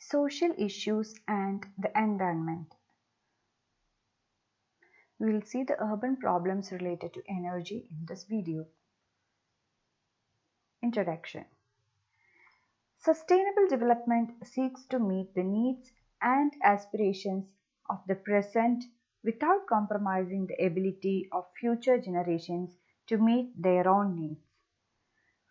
Social issues and the environment. We will see the urban problems related to energy in this video. Introduction. Sustainable development seeks to meet the needs and aspirations of the present without compromising the ability of future generations to meet their own needs.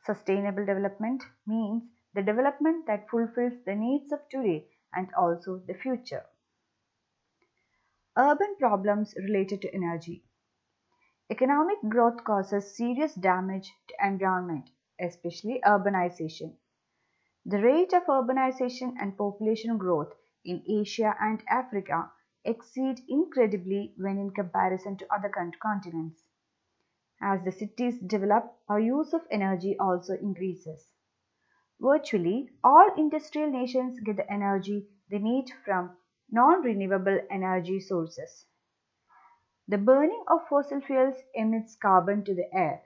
Sustainable development means the development that fulfills the needs of today and also the future. Urban problems related to energy. Economic growth causes serious damage to environment, especially urbanization. The rate of urbanization and population growth in Asia and Africa exceed incredibly when in comparison to other continents. As the cities develop, our use of energy also increases. Virtually all industrial nations get the energy they need from non-renewable energy sources. The burning of fossil fuels emits carbon to the air.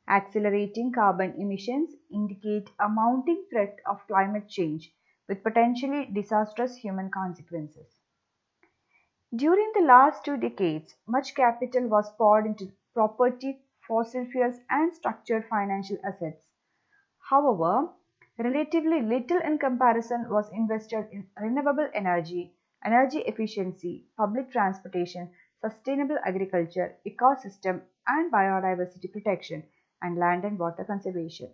Accelerating carbon emissions indicate a mounting threat of climate change with potentially disastrous human consequences. During the last 2 decades, much capital was poured into property, fossil fuels, and structured financial assets. However, relatively little in comparison was invested in renewable energy, energy efficiency, public transportation, sustainable agriculture, ecosystem and biodiversity protection, and land and water conservation.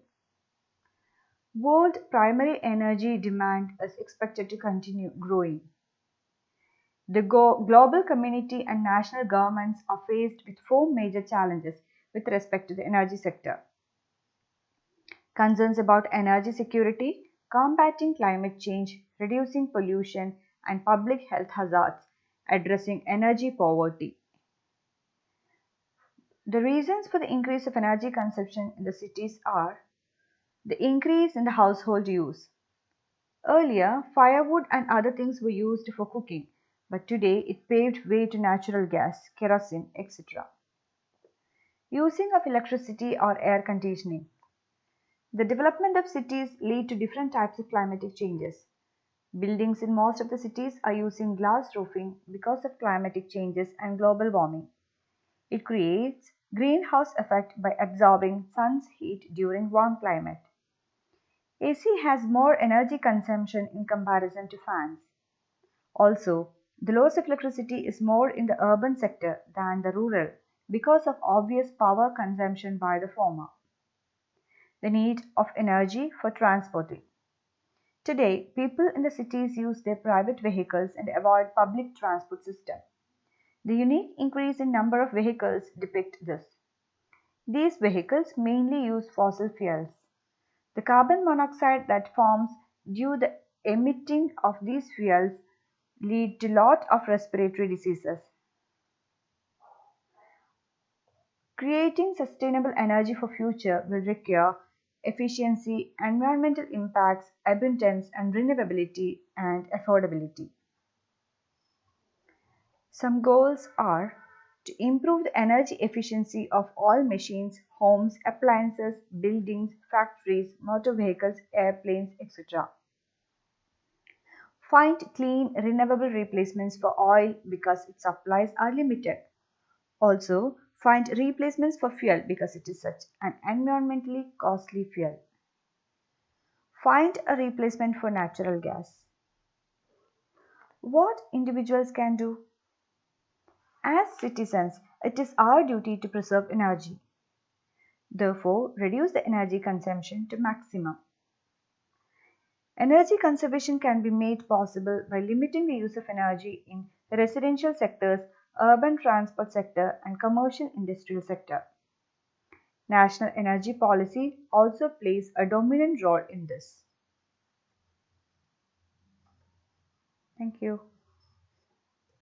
World primary energy demand is expected to continue growing. The global community and national governments are faced with four major challenges with respect to the energy sector. Concerns about energy security, combating climate change, reducing pollution, and public health hazards, addressing energy poverty. The reasons for the increase of energy consumption in the cities are the increase in the household use. Earlier, firewood and other things were used for cooking, but today it paved way to natural gas, kerosene, etc. Using of electricity or air conditioning. The development of cities lead to different types of climatic changes. Buildings in most of the cities are using glass roofing because of climatic changes and global warming. It creates greenhouse effect by absorbing sun's heat during warm climate. AC has more energy consumption in comparison to fans. Also, the loss of electricity is more in the urban sector than the rural because of obvious power consumption by the former. The need of energy for transporting. Today, people in the cities use their private vehicles and avoid public transport system. The unique increase in number of vehicles depict this. These vehicles mainly use fossil fuels. The carbon monoxide that forms due to the emitting of these fuels lead to lot of respiratory diseases. Creating sustainable energy for future will require efficiency, environmental impacts, abundance and renewability and affordability. Some goals are to improve the energy efficiency of all machines, homes, appliances, buildings, factories, motor vehicles, airplanes, etc. Find clean, renewable replacements for oil because its supplies are limited. Also, find replacements for fuel because it is such an environmentally costly fuel. Find a replacement for natural gas. What individuals can do? As citizens, it is our duty to preserve energy. Therefore, reduce the energy consumption to maximum. Energy conservation can be made possible by limiting the use of energy in residential sectors, urban transport sector, and commercial industrial sector. National energy policy also plays a dominant role in this. Thank you.